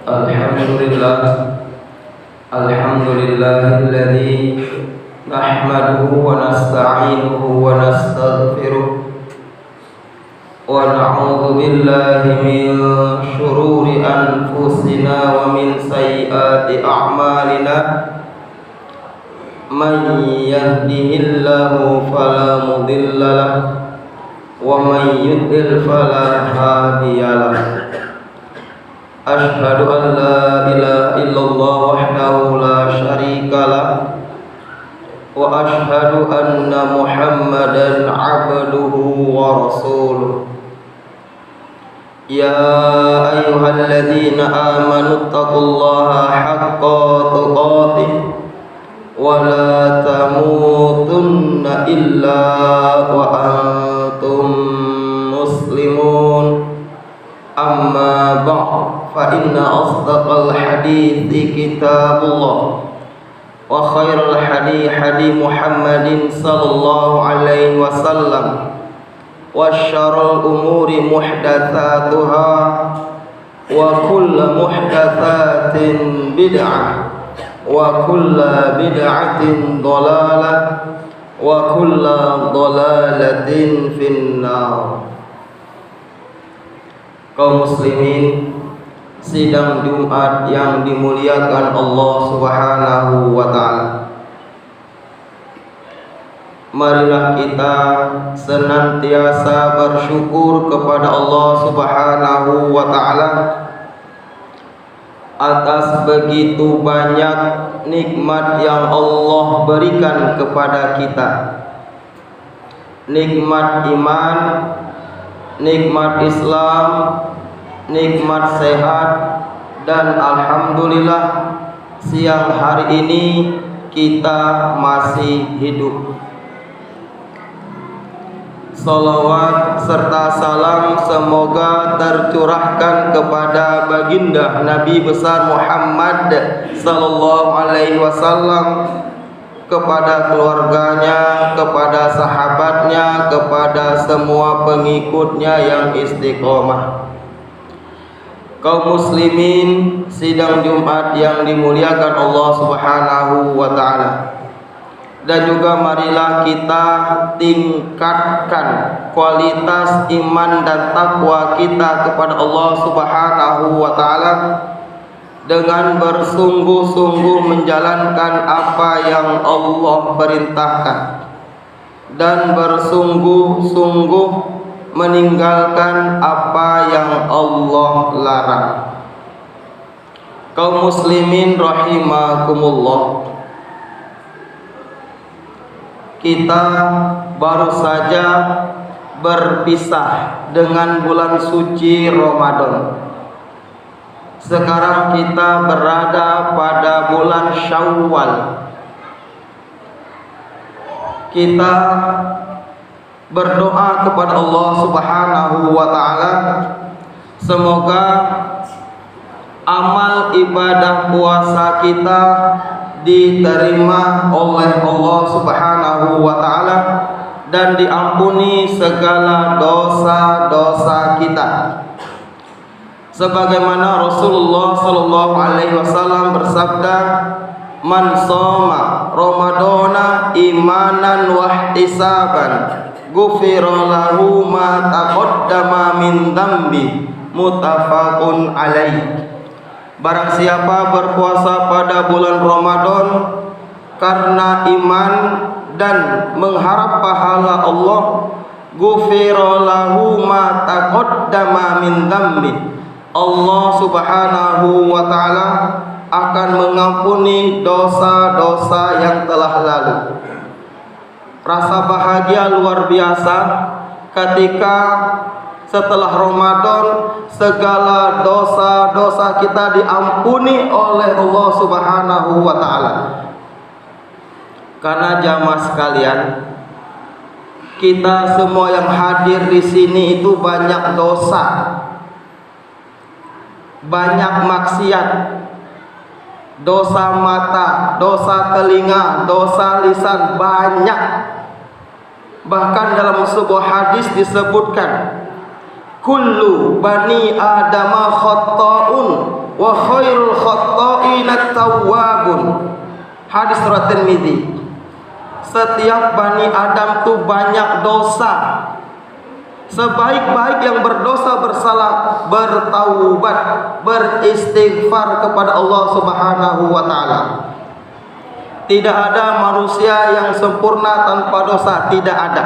Alhamdulillah, alhamdulillahilladzi nahmaduhu wa nasta'inuhu wa nastaghfiruh wa na'udzu billahi min shururi anfusina wa min sayyiati a'malina. Man yahdihillahu fala mudilla lahu wa man yudlil fala hadiya lahu. Ashhadu an la ilaha illallah wahdahu la syarika lah wa ashhadu anna Muhammadan abduhu wa rasuluh. Ya ayyuhalladzina amanu taqullaha haqqa tuqatih wa la tamutunna illa wa antum muslimun. Amma ba'd, fa inna asdaqal hadithi kitabullah wa khairal hadi Muhammadin sallallahu alaihi wasallam wa syarrul umuri muhdatsatuha wa kullu muhdatsatin bid'ah wa kullu bid'atin dhalalah wa kullu dhalalatin finnar. Kaum muslimin, sidang Jumat yang dimuliakan Allah Subhanahu wa ta'ala, marilah kita senantiasa bersyukur kepada Allah Subhanahu wa ta'ala atas begitu banyak nikmat yang Allah berikan kepada kita. Nikmat iman, nikmat Islam, nikmat sehat, dan alhamdulillah siang hari ini kita masih hidup. Salawat serta salam semoga tercurahkan kepada baginda Nabi besar Muhammad sallallahu alaihi wasallam, kepada keluarganya, kepada sahabatnya, kepada semua pengikutnya yang istiqomah. Kaum muslimin, sidang Jumat yang dimuliakan Allah Subhanahu wa ta'ala, dan juga marilah kita tingkatkan kualitas iman dan takwa kita kepada Allah Subhanahu wa ta'ala dengan bersungguh-sungguh menjalankan apa yang Allah perintahkan dan bersungguh-sungguh meninggalkan apa yang Allah larang. Kaum muslimin rahimakumullah, kita baru saja berpisah dengan bulan suci Ramadan. Sekarang kita berada pada bulan Syawal. Kita berdoa kepada Allah Subhanahu wa ta'ala, semoga amal ibadah puasa kita diterima oleh Allah Subhanahu wa ta'ala dan diampuni segala dosa-dosa kita. Sebagaimana Rasulullah sallallahu alaihi wasallam bersabda, "Man shoma Ramadana imanan wa ihtisaban, ghufira lahu ma taqaddama min dzambi." Muttafaqun alaih. Barang siapa berpuasa pada bulan Ramadan karena iman dan mengharap pahala Allah, ghufira lahu ma taqaddama min dzambi, Allah Subhanahu wa ta'ala akan mengampuni dosa-dosa yang telah lalu. Rasa bahagia luar biasa ketika setelah Ramadan segala dosa-dosa kita diampuni oleh Allah Subhanahu wa ta'ala. Karena jamaah sekalian, kita semua yang hadir di sini itu banyak dosa, banyak maksiat, dosa mata, dosa telinga, dosa lisan, banyak. Bahkan dalam sebuah hadis disebutkan, kullu bani adama khata'un wa khairul khata'ina tawwabun. Hadis riwayat Tirmidzi. Setiap Bani Adam itu banyak dosa. Sebaik-baik yang berdosa bersalah, bertaubat, beristighfar kepada Allah Subhanahu wa taala. Tidak ada manusia yang sempurna tanpa dosa, tidak ada.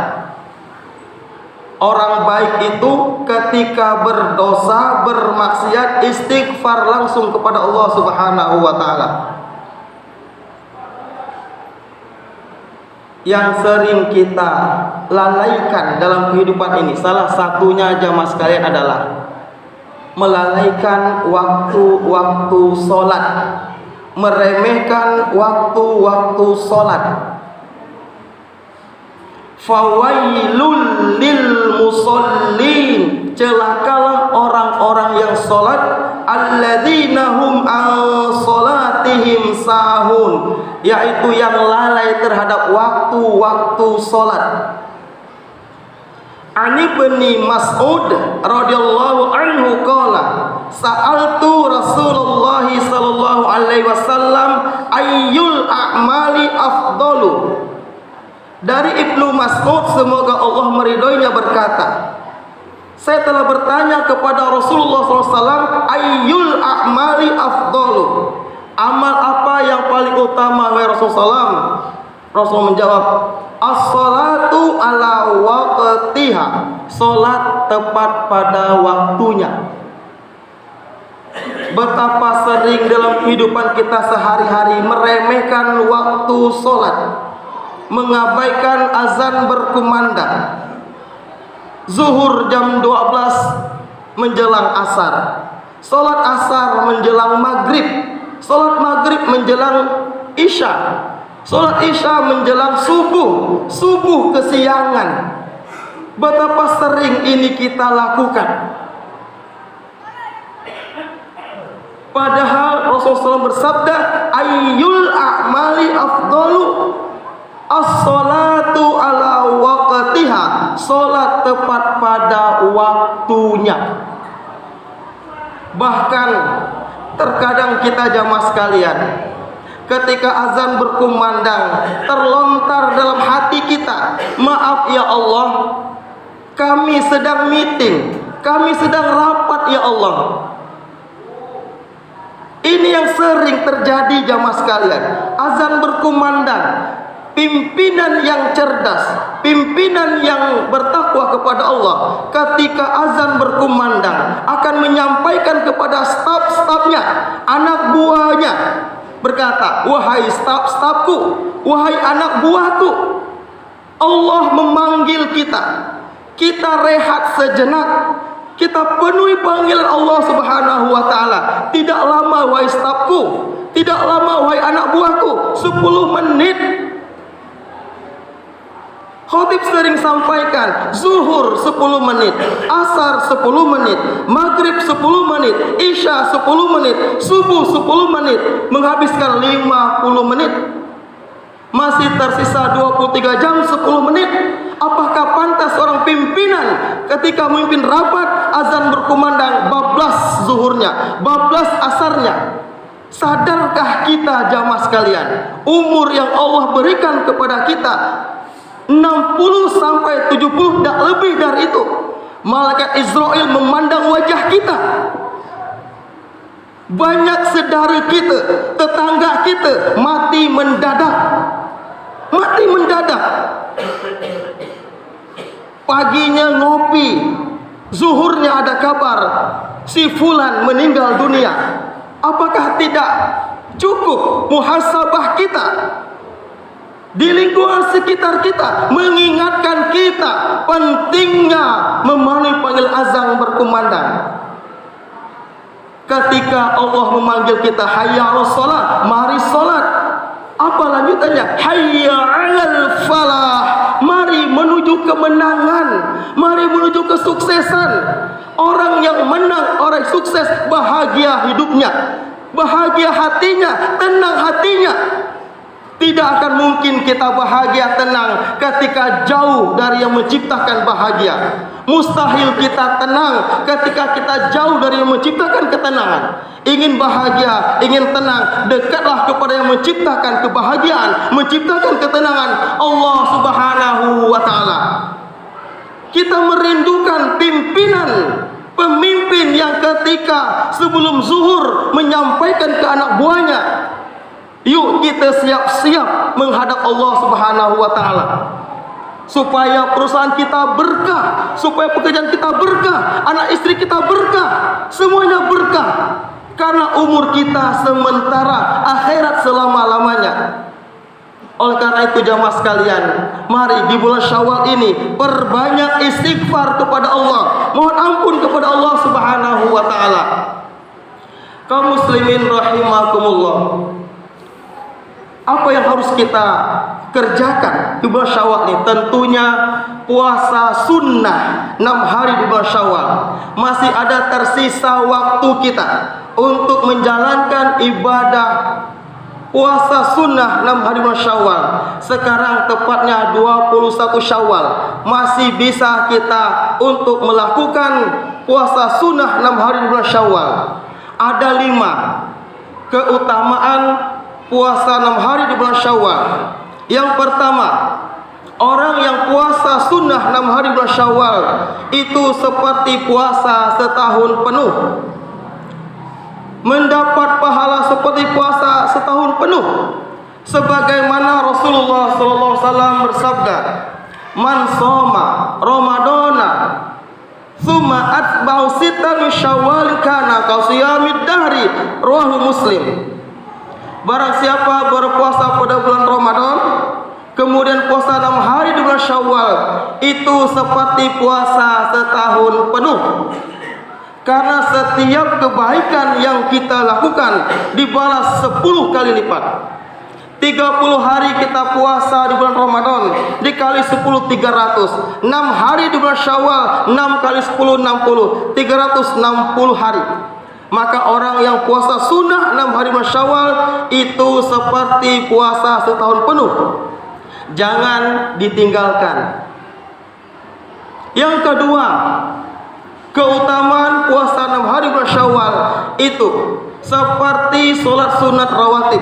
Orang baik itu ketika berdosa, bermaksiat, istighfar langsung kepada Allah Subhanahu wa taala. Yang sering kita lalaikan dalam kehidupan ini, salah satunya jamaah sekalian adalah melalaikan waktu-waktu sholat, meremehkan waktu-waktu sholat. Fawailul lil musallin, celakalah orang-orang yang sholat, alladzina hum an sholatihim sahun, yaitu yang lalai terhadap waktu-waktu sholat. Ani bin Mas'ud radhiyallahu anhu qala sa'altu Rasulullah sallallahu alaihi wasallam ayyul a'mali afdalu. Dari Ibnu Mas'ud, semoga Allah meridhoinya, berkata, saya telah bertanya kepada Rasulullah SAW, ayyul a'mali afdalu, amal apa yang paling utama wahai Rasulullah? Rasul menjawab, as-salatu ala waqtiha, salat tepat pada waktunya. Betapa sering dalam kehidupan kita sehari-hari meremehkan waktu salat, mengabaikan azan berkumandang. Zuhur jam 12 menjelang asar, salat asar menjelang maghrib, salat maghrib menjelang isya, salat isya menjelang subuh, subuh kesiangan. Betapa sering ini kita lakukan. Padahal Rasulullah SAW bersabda, ayyul a'mali afdalu, as-salatu ala waqtiha, salat tepat pada waktunya. Bahkan terkadang kita jamaah sekalian, ketika azan berkumandang, terlontar dalam hati kita, maaf ya Allah, kami sedang meeting, kami sedang rapat ya Allah. Ini yang sering terjadi jamaah sekalian. Azan berkumandang, pimpinan yang cerdas, pimpinan yang bertakwa kepada Allah, ketika azan berkumandang akan menyampaikan kepada staf-stafnya, anak buahnya, berkata, wahai staf-stafku, wahai anak buahku, Allah memanggil kita, kita rehat sejenak, kita penuhi panggilan Allah Subhanahu wa taala. Tidak lama wahai stafku, tidak lama wahai anak buahku, 10 menit. Khatib sering sampaikan, zuhur 10 menit, asar 10 menit, maghrib 10 menit, isya 10 menit, subuh 10 menit, menghabiskan 50 menit. Masih tersisa 23 jam 10 menit. Apakah pantas seorang pimpinan ketika memimpin rapat, azan berkumandang, bablas zuhurnya, bablas asarnya? Sadarkah kita jamaah sekalian, umur yang Allah berikan kepada kita 60 sampai 70, tidak lebih dari itu. Malaikat Israel memandang wajah kita. Banyak saudara kita, tetangga kita mati mendadak. Mati mendadak. Paginya ngopi, zuhurnya ada kabar si fulan meninggal dunia. Apakah tidak cukup muhasabah kita? Di lingkungan sekitar kita mengingatkan kita pentingnya memenuhi panggil azan berkumandang. Ketika Allah memanggil kita, hayya 'alas shalah, mari salat. Apa lanjutannya? Hayya 'alal falah, mari menuju kemenangan, mari menuju kesuksesan. Orang yang menang, orang yang sukses, bahagia hidupnya, bahagia hatinya, tenang hatinya. Tidak akan mungkin kita bahagia tenang ketika jauh dari yang menciptakan bahagia. Mustahil kita tenang ketika kita jauh dari yang menciptakan ketenangan. Ingin bahagia, ingin tenang, dekatlah kepada yang menciptakan kebahagiaan, menciptakan ketenangan, Allah Subhanahu wa Ta'ala. Kita merindukan pimpinan, pemimpin yang ketika sebelum zuhur menyampaikan ke anak buahnya, yuk kita siap-siap menghadap Allah Subhanahu wa Ta'ala, supaya perusahaan kita berkah, supaya pekerjaan kita berkah, anak istri kita berkah, semuanya berkah. Karena umur kita sementara, akhirat selama-lamanya. Oleh karena itu jamaah sekalian, mari di bulan Syawal ini perbanyak istighfar kepada Allah, mohon ampun kepada Allah Subhanahu wa Ta'ala. Kaum muslimin rahimakumullah, apa yang harus kita kerjakan di bulan Syawal ini? Tentunya puasa sunnah 6 hari di bulan Syawal. Masih ada tersisa waktu kita untuk menjalankan ibadah puasa sunnah 6 hari bulan Syawal. Sekarang tepatnya 21 Syawal. Masih bisa kita untuk melakukan puasa sunnah 6 hari bulan Syawal. Ada 5 keutamaan puasa 6 hari di bulan Syawal. Yang pertama, orang yang puasa sunnah 6 hari bulan Syawal itu seperti puasa setahun penuh, mendapat pahala seperti puasa setahun penuh. Sebagaimana Rasulullah SAW bersabda, "Man shoma Ramadana tsumma atba'u sittan min Syawal kana ka shiyamid dahri." Rawahu Muslim. Barang siapa berpuasa pada bulan Ramadan, kemudian puasa 6 hari di bulan Syawal, itu seperti puasa setahun penuh. Karena setiap kebaikan yang kita lakukan dibalas 10 kali lipat. 30 hari kita puasa di bulan Ramadan, dikali 10 300. 6 hari di bulan Syawal, 6 kali 10 60, 360 hari. Maka orang yang puasa sunnah 6 hari bulan Syawal itu seperti puasa setahun penuh. Jangan ditinggalkan. Yang kedua, keutamaan puasa 6 hari bulan Syawal itu seperti sholat sunat rawatib,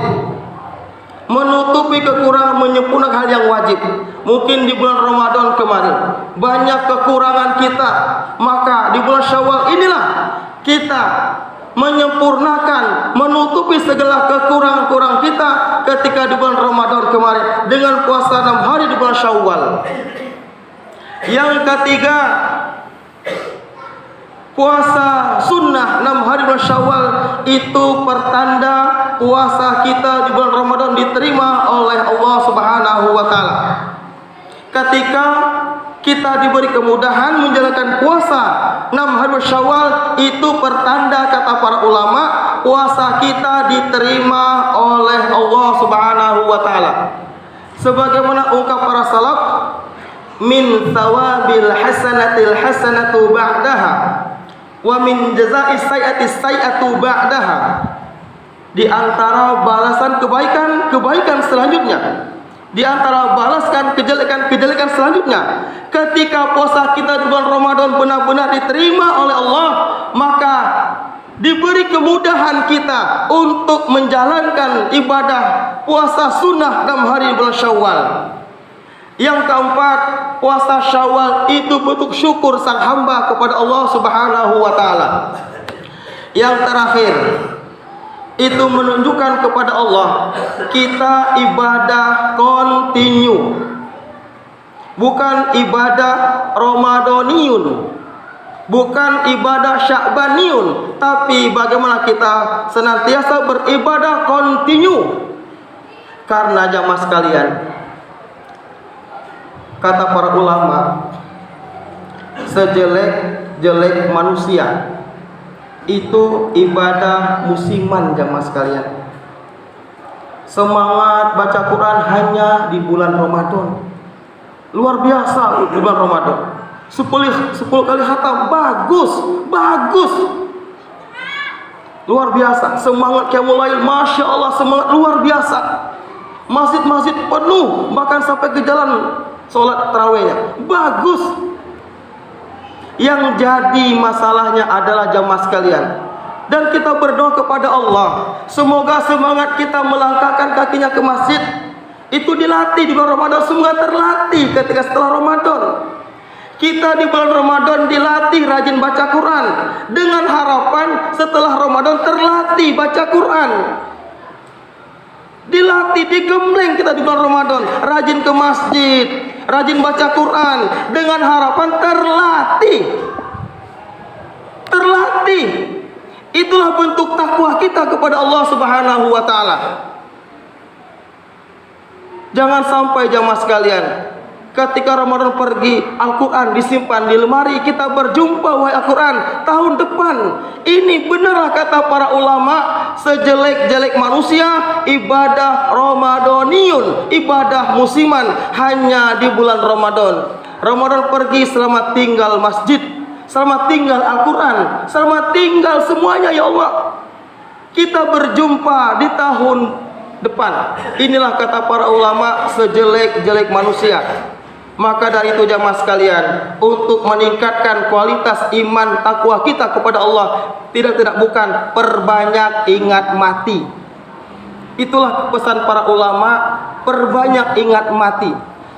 menutupi kekurangan, menyempurnakan hal yang wajib. Mungkin di bulan Ramadan kemarin banyak kekurangan kita, maka di bulan Syawal inilah kita menyempurnakan, menutupi segala kekurangan-kekurangan kita ketika di bulan Ramadan kemarin dengan puasa 6 hari di bulan Syawal. Yang ketiga, puasa sunnah 6 hari bulan Syawal itu pertanda puasa kita di bulan Ramadan diterima oleh Allah Subhanahu wa Ta'ala. Ketika kita diberi kemudahan menjalankan puasa 6 hari bulan Syawal, itu pertanda kata para ulama puasa kita diterima oleh Allah Subhanahu wa Ta'ala. Sebagaimana ungkap para salaf, min thawabil hasanatil hasanatu ba'daha wa min jaza'is sayyi'atis sayyi'atu ba'daha. Di antara balasan kebaikan selanjutnya, di antara balaskan kejelekan selanjutnya, ketika puasa kita di bulan Ramadan benar-benar diterima oleh Allah, maka diberi kemudahan kita untuk menjalankan ibadah puasa sunnah 6 hari bulan Syawal. Yang keempat, puasa Syawal itu bentuk syukur sang hamba kepada Allah Subhanahu wa Ta'ala. Yang terakhir, itu menunjukkan kepada Allah kita ibadah kontinu, bukan ibadah Ramadaniun, bukan ibadah Sya'baniun, tapi bagaimana kita senantiasa beribadah kontinu. Karena jamaah sekalian, kata para ulama, sejelek-jelek manusia itu ibadah musiman jamaah sekalian. Semangat baca Quran hanya di bulan Ramadan. Luar biasa di bulan Ramadan. 10 kali khatam, bagus. Luar biasa. Semangat qiyamul lail, Masya Allah, semangat luar biasa. Masjid-masjid penuh, bahkan sampai ke jalan sholat tarawihnya. Bagus. Yang jadi masalahnya adalah jamaah sekalian, dan kita berdoa kepada Allah, semoga semangat kita melangkahkan kakinya ke masjid itu dilatih di bulan Ramadan, semoga terlatih ketika setelah Ramadan. Kita di bulan Ramadan dilatih rajin baca Quran, dengan harapan setelah Ramadan terlatih baca Quran. Dilatih, digembleng kita di bulan Ramadan, rajin ke masjid, rajin baca Quran, dengan harapan terlatih. Terlatih. Itulah bentuk takwa kita kepada Allah Subhanahu wa taala. Jangan sampai jamaah sekalian, ketika Ramadan pergi, Al-Quran disimpan di lemari, kita berjumpa wahai Al-Quran tahun depan. Ini benarlah kata para ulama, sejelek-jelek manusia ibadah Ramadaniun, ibadah musiman, hanya di bulan Ramadan. Ramadan pergi, selamat tinggal masjid, selamat tinggal Al-Quran, selamat tinggal semuanya ya Allah. Kita berjumpa di tahun depan. Inilah kata para ulama, sejelek-jelek manusia. Maka dari itu jamaah sekalian, untuk meningkatkan kualitas iman takwa kita kepada Allah, tidak bukan perbanyak ingat mati. Itulah pesan para ulama, perbanyak ingat mati.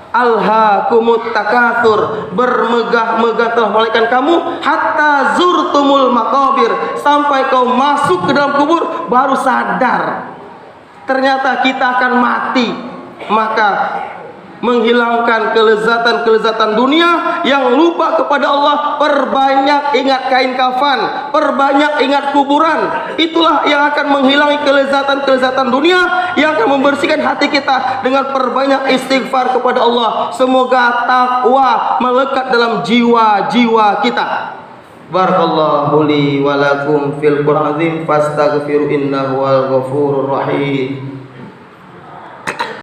Alhaakumut takatsur, bermegah-megah telah melahirkan kamu hatta zurtumul maqabir, sampai kau masuk ke dalam kubur baru sadar ternyata kita akan mati. Maka menghilangkan kelezatan-kelezatan dunia, yang lupa kepada Allah, perbanyak ingat kain kafan, perbanyak ingat kuburan. Itulah yang akan menghilangi kelezatan-kelezatan dunia, yang akan membersihkan hati kita dengan perbanyak istighfar kepada Allah. Semoga takwa melekat dalam jiwa-jiwa kita. Barakallahu li wa lakum fil Qur'an azim, fastaghfiru innahu wal ghafurur rahim.